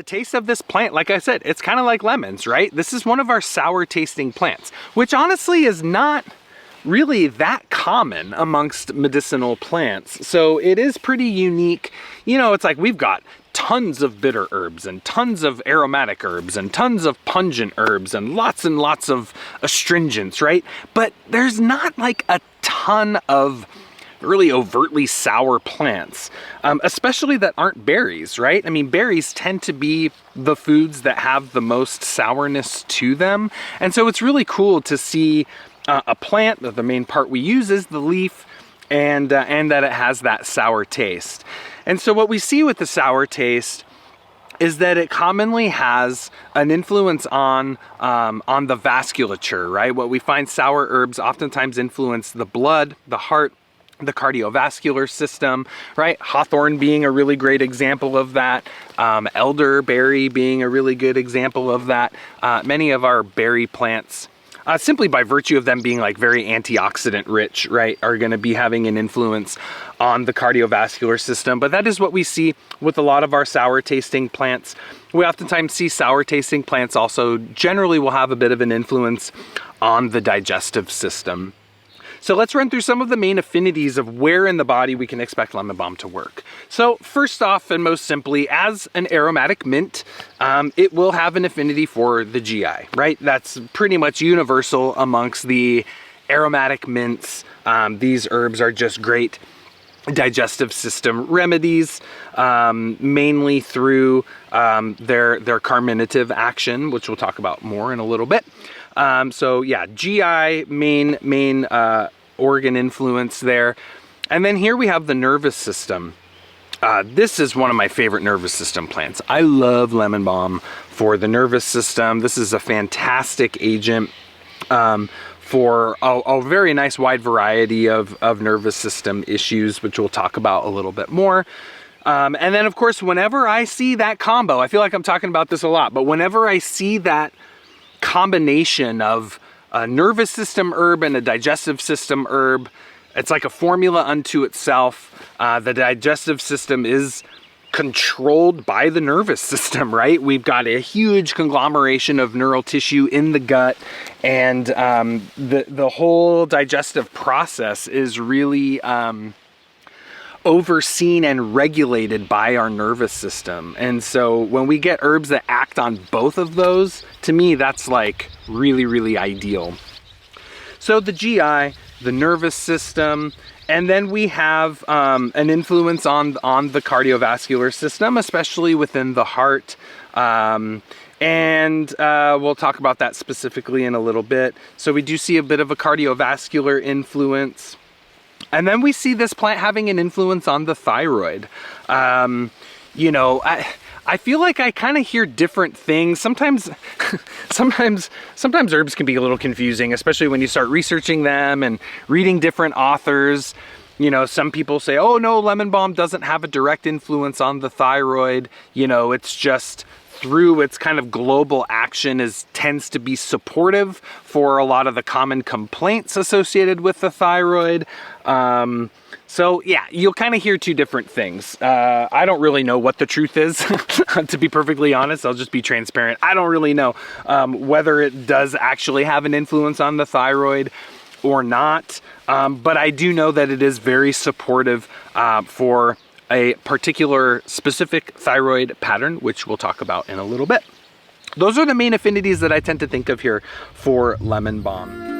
the taste of this plant, like I said, it's kind of like lemons, right? This is one of our sour tasting plants, which honestly is not really that common amongst medicinal plants. So it is pretty unique. You know, it's like we've got tons of bitter herbs and tons of aromatic herbs and tons of pungent herbs and lots of astringents, right? But there's not like a ton of really overtly sour plants, especially that aren't berries, right? I mean, berries tend to be the foods that have the most sourness to them. And so it's really cool to see a plant that the main part we use is the leaf, and that it has that sour taste. And so what we see with the sour taste is that it commonly has an influence on the vasculature, right? What we find, sour herbs oftentimes influence the blood, the heart, the cardiovascular system, right? Hawthorn being a really great example of that. Elderberry being a really good example of that. Many of our berry plants, simply by virtue of them being like very antioxidant rich, right, are going to be having an influence on the cardiovascular system. But that is what we see with a lot of our sour tasting plants. We oftentimes see sour tasting plants also generally will have a bit of an influence on the digestive system. So let's run through some of the main affinities of where in the body we can expect lemon balm to work. So first off, and most simply, as an aromatic mint, it will have an affinity for the GI, right? That's pretty much universal amongst the aromatic mints. These herbs are just great digestive system remedies, mainly through their carminative action, which we'll talk about more in a little bit. So yeah, GI, main organ influence there. And then here we have the nervous system. This is one of my favorite nervous system plants. I love lemon balm for the nervous system. This is a fantastic agent for a very nice wide variety of nervous system issues, which we'll talk about a little bit more. And then of course, whenever I see that combo, I feel like I'm talking about this a lot, but whenever I see that combination of a nervous system herb and a digestive system herb, it's like a formula unto itself. The digestive system is controlled by the nervous system, right? We've got a huge conglomeration of neural tissue in the gut, and the whole digestive process is really overseen and regulated by our nervous system. And so when we get herbs that act on both of those, to me, that's like really, really ideal. So the GI, the nervous system, and then we have an influence on the cardiovascular system, especially within the heart. And we'll talk about that specifically in a little bit. So we do see a bit of a cardiovascular influence. And then we see this plant having an influence on the thyroid. You know, I feel like I kind of hear different things. Sometimes herbs can be a little confusing, especially when you start researching them and reading different authors. You know, some people say, oh no, lemon balm doesn't have a direct influence on the thyroid. You know, it's just through its kind of global action tends to be supportive for a lot of the common complaints associated with the thyroid. So yeah, you'll kind of hear two different things. I don't really know what the truth is, to be perfectly honest. I'll just be transparent. I don't really know whether it does actually have an influence on the thyroid or not. But I do know that it is very supportive for a particular specific thyroid pattern, which we'll talk about in a little bit. Those are the main affinities that I tend to think of here for lemon balm.